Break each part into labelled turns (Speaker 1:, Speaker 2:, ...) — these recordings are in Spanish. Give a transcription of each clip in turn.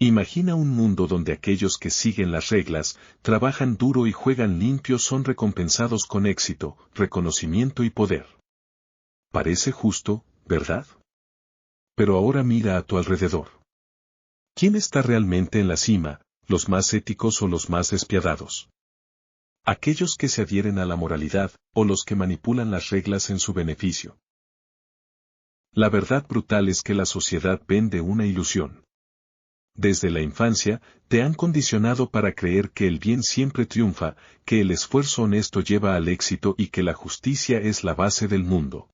Speaker 1: Imagina un mundo donde aquellos que siguen las reglas, trabajan duro y juegan limpio son recompensados con éxito, reconocimiento y poder. Parece justo, ¿verdad? Pero ahora mira a tu alrededor. ¿Quién está realmente en la cima, los más éticos o los más despiadados? ¿Aquellos que se adhieren a la moralidad, o los que manipulan las reglas en su beneficio? La verdad brutal es que la sociedad vende una ilusión. Desde la infancia, te han condicionado para creer que el bien siempre triunfa, que el esfuerzo honesto lleva al éxito y que la justicia es la base del mundo.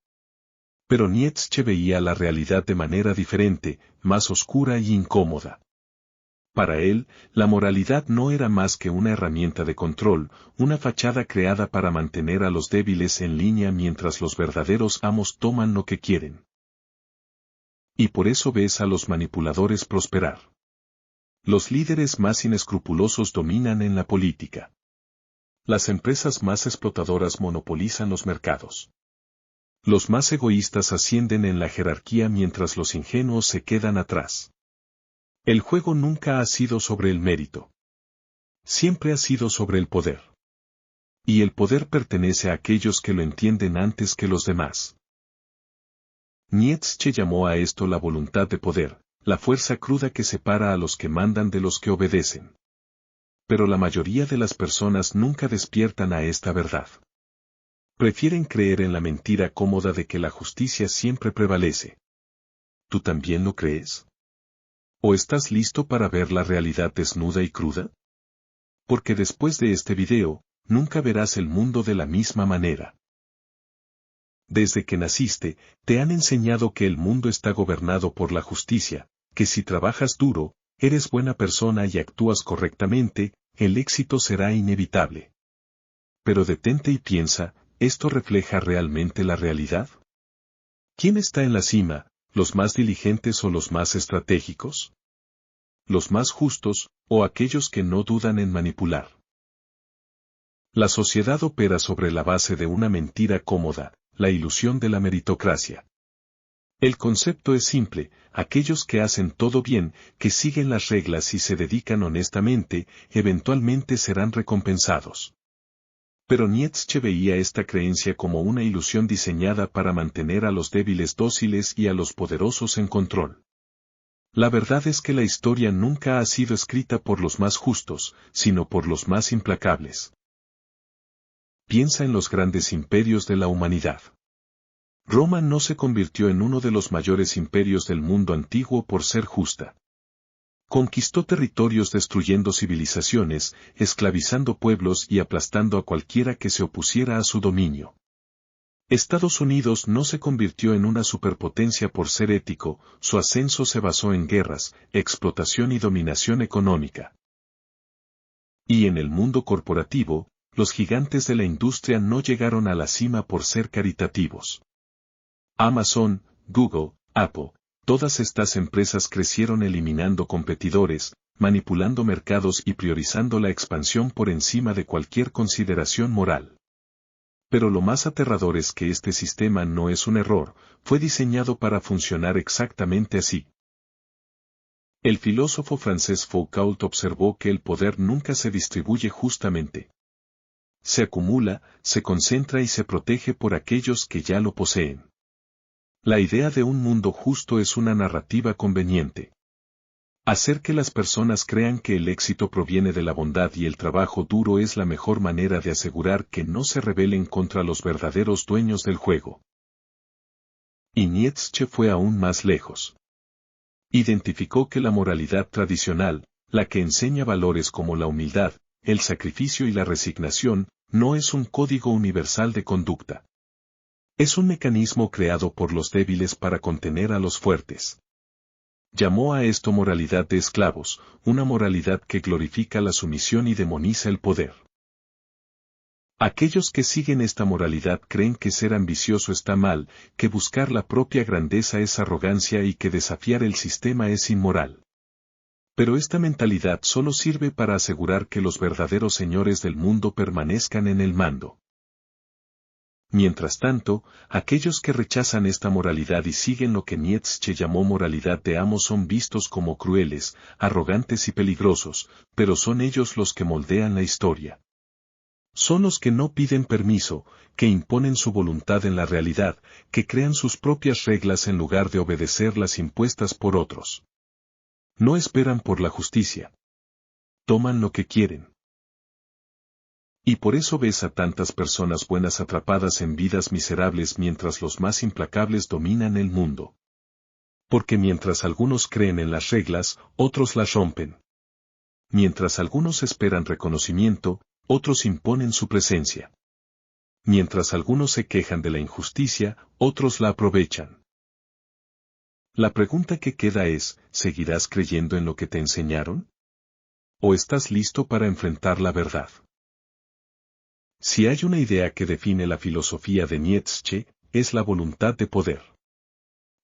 Speaker 1: Pero Nietzsche veía la realidad de manera diferente, más oscura y incómoda. Para él, la moralidad no era más que una herramienta de control, una fachada creada para mantener a los débiles en línea mientras los verdaderos amos toman lo que quieren. Y por eso ves a los manipuladores prosperar. Los líderes más inescrupulosos dominan en la política. Las empresas más explotadoras monopolizan los mercados. Los más egoístas ascienden en la jerarquía mientras los ingenuos se quedan atrás. El juego nunca ha sido sobre el mérito. Siempre ha sido sobre el poder. Y el poder pertenece a aquellos que lo entienden antes que los demás. Nietzsche llamó a esto la voluntad de poder, la fuerza cruda que separa a los que mandan de los que obedecen. Pero la mayoría de las personas nunca despiertan a esta verdad. Prefieren creer en la mentira cómoda de que la justicia siempre prevalece. ¿Tú también lo crees? ¿O estás listo para ver la realidad desnuda y cruda? Porque después de este video, nunca verás el mundo de la misma manera. Desde que naciste, te han enseñado que el mundo está gobernado por la justicia, que si trabajas duro, eres buena persona y actúas correctamente, el éxito será inevitable. Pero detente y piensa, ¿esto refleja realmente la realidad? ¿Quién está en la cima, los más diligentes o los más estratégicos? ¿Los más justos, o aquellos que no dudan en manipular? La sociedad opera sobre la base de una mentira cómoda, la ilusión de la meritocracia. El concepto es simple, aquellos que hacen todo bien, que siguen las reglas y se dedican honestamente, eventualmente serán recompensados. Pero Nietzsche veía esta creencia como una ilusión diseñada para mantener a los débiles dóciles y a los poderosos en control. La verdad es que la historia nunca ha sido escrita por los más justos, sino por los más implacables. Piensa en los grandes imperios de la humanidad. Roma no se convirtió en uno de los mayores imperios del mundo antiguo por ser justa. Conquistó territorios destruyendo civilizaciones, esclavizando pueblos y aplastando a cualquiera que se opusiera a su dominio. Estados Unidos no se convirtió en una superpotencia por ser ético, su ascenso se basó en guerras, explotación y dominación económica. Y en el mundo corporativo, los gigantes de la industria no llegaron a la cima por ser caritativos. Amazon, Google, Apple, todas estas empresas crecieron eliminando competidores, manipulando mercados y priorizando la expansión por encima de cualquier consideración moral. Pero lo más aterrador es que este sistema no es un error, fue diseñado para funcionar exactamente así. El filósofo francés Foucault observó que el poder nunca se distribuye justamente. Se acumula, se concentra y se protege por aquellos que ya lo poseen. La idea de un mundo justo es una narrativa conveniente. Hacer que las personas crean que el éxito proviene de la bondad y el trabajo duro es la mejor manera de asegurar que no se rebelen contra los verdaderos dueños del juego. Y Nietzsche fue aún más lejos. Identificó que la moralidad tradicional, la que enseña valores como la humildad, el sacrificio y la resignación, no es un código universal de conducta. Es un mecanismo creado por los débiles para contener a los fuertes. Llamó a esto moralidad de esclavos, una moralidad que glorifica la sumisión y demoniza el poder. Aquellos que siguen esta moralidad creen que ser ambicioso está mal, que buscar la propia grandeza es arrogancia y que desafiar el sistema es inmoral. Pero esta mentalidad solo sirve para asegurar que los verdaderos señores del mundo permanezcan en el mando. Mientras tanto, aquellos que rechazan esta moralidad y siguen lo que Nietzsche llamó moralidad de amo son vistos como crueles, arrogantes y peligrosos, pero son ellos los que moldean la historia. Son los que no piden permiso, que imponen su voluntad en la realidad, que crean sus propias reglas en lugar de obedecer las impuestas por otros. No esperan por la justicia. Toman lo que quieren. Y por eso ves a tantas personas buenas atrapadas en vidas miserables mientras los más implacables dominan el mundo. Porque mientras algunos creen en las reglas, otros las rompen. Mientras algunos esperan reconocimiento, otros imponen su presencia. Mientras algunos se quejan de la injusticia, otros la aprovechan. La pregunta que queda es, ¿seguirás creyendo en lo que te enseñaron? ¿O estás listo para enfrentar la verdad? Si hay una idea que define la filosofía de Nietzsche, es la voluntad de poder.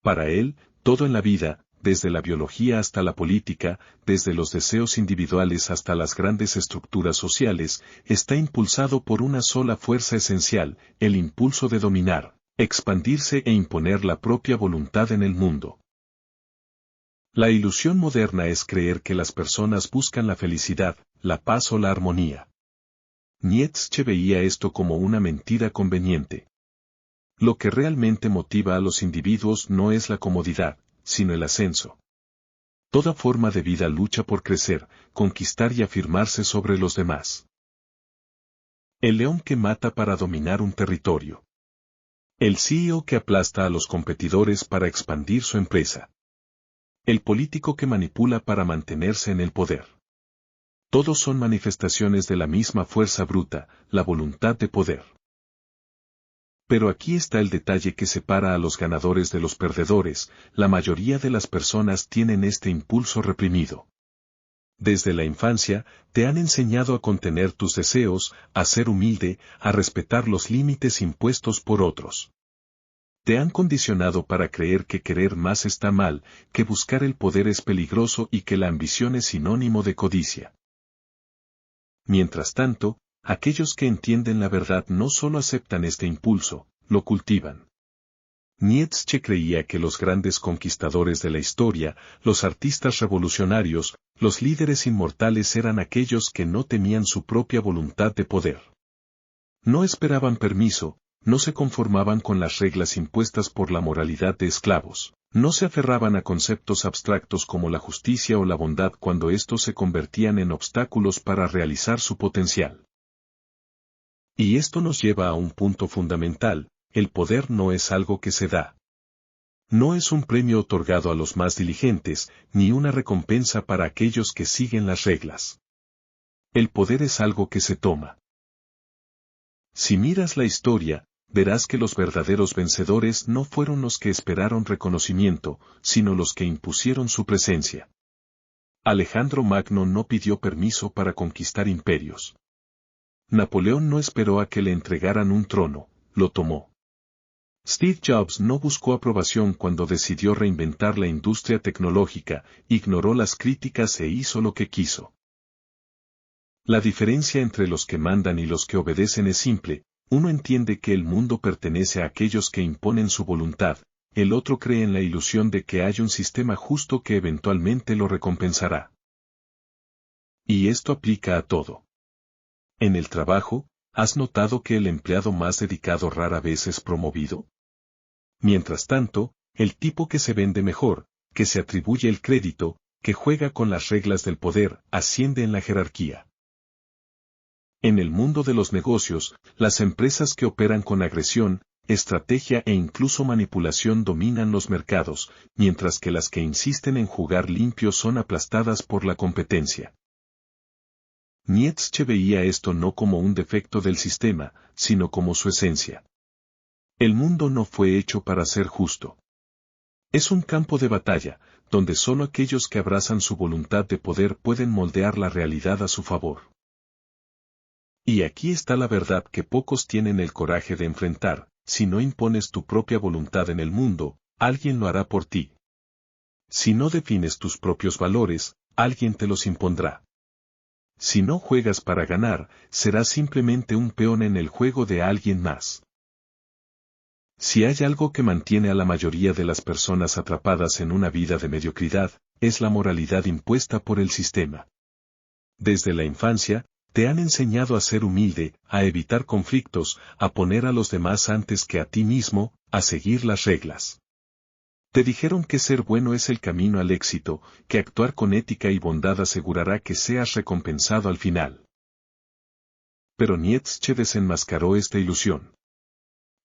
Speaker 1: Para él, todo en la vida, desde la biología hasta la política, desde los deseos individuales hasta las grandes estructuras sociales, está impulsado por una sola fuerza esencial, el impulso de dominar, expandirse e imponer la propia voluntad en el mundo. La ilusión moderna es creer que las personas buscan la felicidad, la paz o la armonía. Nietzsche veía esto como una mentira conveniente. Lo que realmente motiva a los individuos no es la comodidad, sino el ascenso. Toda forma de vida lucha por crecer, conquistar y afirmarse sobre los demás. El león que mata para dominar un territorio. El CEO que aplasta a los competidores para expandir su empresa. El político que manipula para mantenerse en el poder. Todos son manifestaciones de la misma fuerza bruta, la voluntad de poder. Pero aquí está el detalle que separa a los ganadores de los perdedores: la mayoría de las personas tienen este impulso reprimido. Desde la infancia, te han enseñado a contener tus deseos, a ser humilde, a respetar los límites impuestos por otros. Te han condicionado para creer que querer más está mal, que buscar el poder es peligroso y que la ambición es sinónimo de codicia. Mientras tanto, aquellos que entienden la verdad no solo aceptan este impulso, lo cultivan. Nietzsche creía que los grandes conquistadores de la historia, los artistas revolucionarios, los líderes inmortales eran aquellos que no temían su propia voluntad de poder. No esperaban permiso, no se conformaban con las reglas impuestas por la moralidad de esclavos, no se aferraban a conceptos abstractos como la justicia o la bondad cuando estos se convertían en obstáculos para realizar su potencial. Y esto nos lleva a un punto fundamental: el poder no es algo que se da. No es un premio otorgado a los más diligentes, ni una recompensa para aquellos que siguen las reglas. El poder es algo que se toma. Si miras la historia, verás que los verdaderos vencedores no fueron los que esperaron reconocimiento, sino los que impusieron su presencia. Alejandro Magno no pidió permiso para conquistar imperios. Napoleón no esperó a que le entregaran un trono, lo tomó. Steve Jobs no buscó aprobación cuando decidió reinventar la industria tecnológica, ignoró las críticas e hizo lo que quiso. La diferencia entre los que mandan y los que obedecen es simple: uno entiende que el mundo pertenece a aquellos que imponen su voluntad, el otro cree en la ilusión de que hay un sistema justo que eventualmente lo recompensará. Y esto aplica a todo. En el trabajo, ¿has notado que el empleado más dedicado rara vez es promovido? Mientras tanto, el tipo que se vende mejor, que se atribuye el crédito, que juega con las reglas del poder, asciende en la jerarquía. En el mundo de los negocios, las empresas que operan con agresión, estrategia e incluso manipulación dominan los mercados, mientras que las que insisten en jugar limpio son aplastadas por la competencia. Nietzsche veía esto no como un defecto del sistema, sino como su esencia. El mundo no fue hecho para ser justo. Es un campo de batalla, donde solo aquellos que abrazan su voluntad de poder pueden moldear la realidad a su favor. Y aquí está la verdad que pocos tienen el coraje de enfrentar: si no impones tu propia voluntad en el mundo, alguien lo hará por ti. Si no defines tus propios valores, alguien te los impondrá. Si no juegas para ganar, serás simplemente un peón en el juego de alguien más. Si hay algo que mantiene a la mayoría de las personas atrapadas en una vida de mediocridad, es la moralidad impuesta por el sistema. Desde la infancia, te han enseñado a ser humilde, a evitar conflictos, a poner a los demás antes que a ti mismo, a seguir las reglas. Te dijeron que ser bueno es el camino al éxito, que actuar con ética y bondad asegurará que seas recompensado al final. Pero Nietzsche desenmascaró esta ilusión.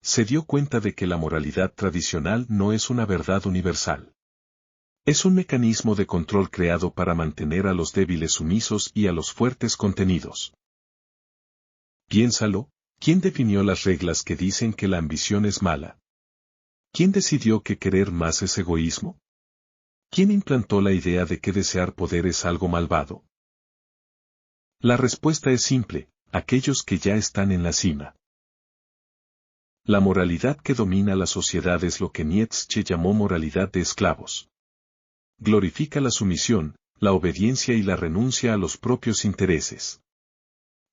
Speaker 1: Se dio cuenta de que la moralidad tradicional no es una verdad universal. Es un mecanismo de control creado para mantener a los débiles sumisos y a los fuertes contenidos. Piénsalo, ¿quién definió las reglas que dicen que la ambición es mala? ¿Quién decidió que querer más es egoísmo? ¿Quién implantó la idea de que desear poder es algo malvado? La respuesta es simple, aquellos que ya están en la cima. La moralidad que domina la sociedad es lo que Nietzsche llamó moralidad de esclavos. Glorifica la sumisión, la obediencia y la renuncia a los propios intereses.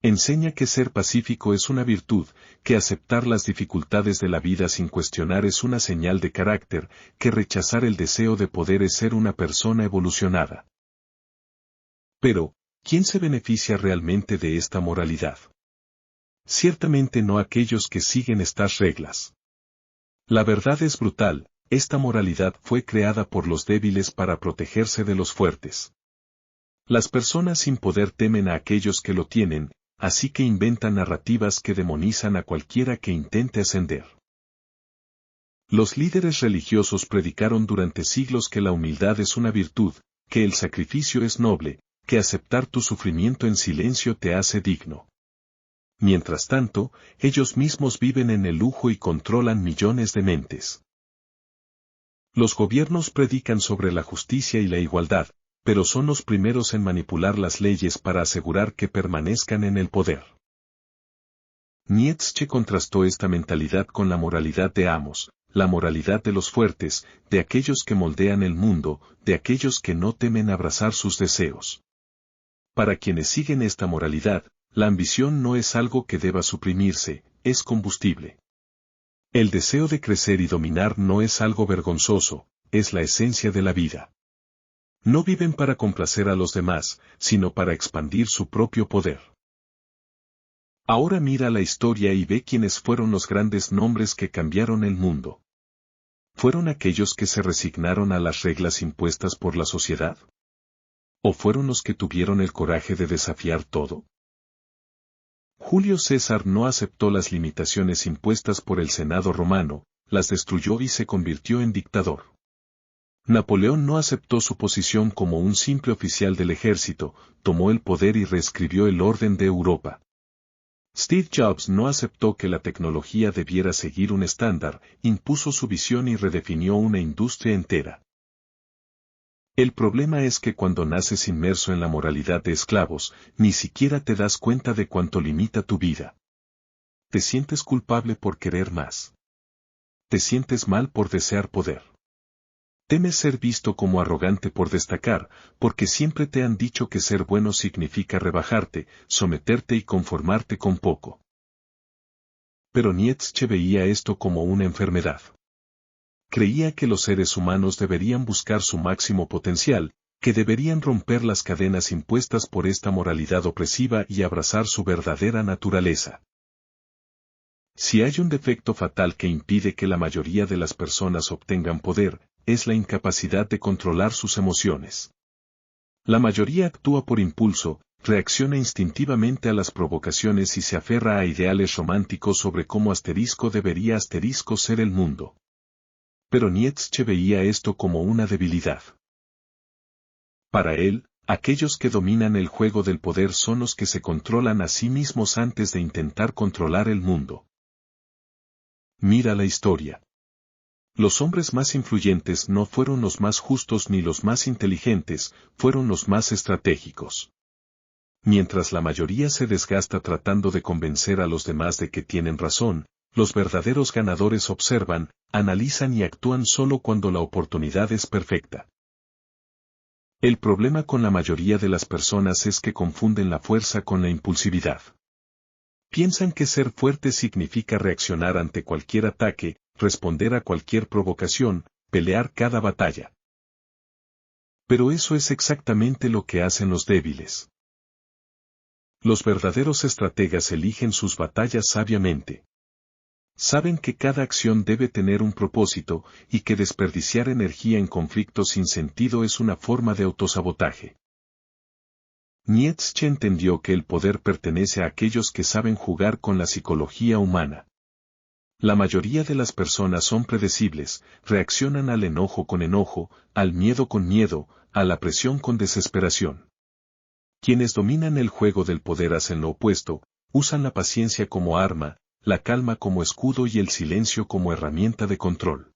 Speaker 1: Enseña que ser pacífico es una virtud, que aceptar las dificultades de la vida sin cuestionar es una señal de carácter, que rechazar el deseo de poder es ser una persona evolucionada. Pero, ¿quién se beneficia realmente de esta moralidad? Ciertamente no aquellos que siguen estas reglas. La verdad es brutal, esta moralidad fue creada por los débiles para protegerse de los fuertes. Las personas sin poder temen a aquellos que lo tienen, así que inventan narrativas que demonizan a cualquiera que intente ascender. Los líderes religiosos predicaron durante siglos que la humildad es una virtud, que el sacrificio es noble, que aceptar tu sufrimiento en silencio te hace digno. Mientras tanto, ellos mismos viven en el lujo y controlan millones de mentes. Los gobiernos predican sobre la justicia y la igualdad, pero son los primeros en manipular las leyes para asegurar que permanezcan en el poder. Nietzsche contrastó esta mentalidad con la moralidad de amos, la moralidad de los fuertes, de aquellos que moldean el mundo, de aquellos que no temen abrazar sus deseos. Para quienes siguen esta moralidad, la ambición no es algo que deba suprimirse, es combustible. El deseo de crecer y dominar no es algo vergonzoso, es la esencia de la vida. No viven para complacer a los demás, sino para expandir su propio poder. Ahora mira la historia y ve quiénes fueron los grandes nombres que cambiaron el mundo. ¿Fueron aquellos que se resignaron a las reglas impuestas por la sociedad? ¿O fueron los que tuvieron el coraje de desafiar todo? Julio César no aceptó las limitaciones impuestas por el Senado romano, las destruyó y se convirtió en dictador. Napoleón no aceptó su posición como un simple oficial del ejército, tomó el poder y reescribió el orden de Europa. Steve Jobs no aceptó que la tecnología debiera seguir un estándar, impuso su visión y redefinió una industria entera. El problema es que cuando naces inmerso en la moralidad de esclavos, ni siquiera te das cuenta de cuánto limita tu vida. Te sientes culpable por querer más. Te sientes mal por desear poder. Temes ser visto como arrogante por destacar, porque siempre te han dicho que ser bueno significa rebajarte, someterte y conformarte con poco. Pero Nietzsche veía esto como una enfermedad. Creía que los seres humanos deberían buscar su máximo potencial, que deberían romper las cadenas impuestas por esta moralidad opresiva y abrazar su verdadera naturaleza. Si hay un defecto fatal que impide que la mayoría de las personas obtengan poder, es la incapacidad de controlar sus emociones. La mayoría actúa por impulso, reacciona instintivamente a las provocaciones y se aferra a ideales románticos sobre cómo debería ser el mundo. Pero Nietzsche veía esto como una debilidad. Para él, aquellos que dominan el juego del poder son los que se controlan a sí mismos antes de intentar controlar el mundo. Mira la historia. Los hombres más influyentes no fueron los más justos ni los más inteligentes, fueron los más estratégicos. Mientras la mayoría se desgasta tratando de convencer a los demás de que tienen razón, los verdaderos ganadores observan, analizan y actúan solo cuando la oportunidad es perfecta. El problema con la mayoría de las personas es que confunden la fuerza con la impulsividad. Piensan que ser fuerte significa reaccionar ante cualquier ataque, responder a cualquier provocación, pelear cada batalla. Pero eso es exactamente lo que hacen los débiles. Los verdaderos estrategas eligen sus batallas sabiamente. Saben que cada acción debe tener un propósito y que desperdiciar energía en conflictos sin sentido es una forma de autosabotaje. Nietzsche entendió que el poder pertenece a aquellos que saben jugar con la psicología humana. La mayoría de las personas son predecibles, reaccionan al enojo con enojo, al miedo con miedo, a la presión con desesperación. Quienes dominan el juego del poder hacen lo opuesto, usan la paciencia como arma, la calma como escudo y el silencio como herramienta de control.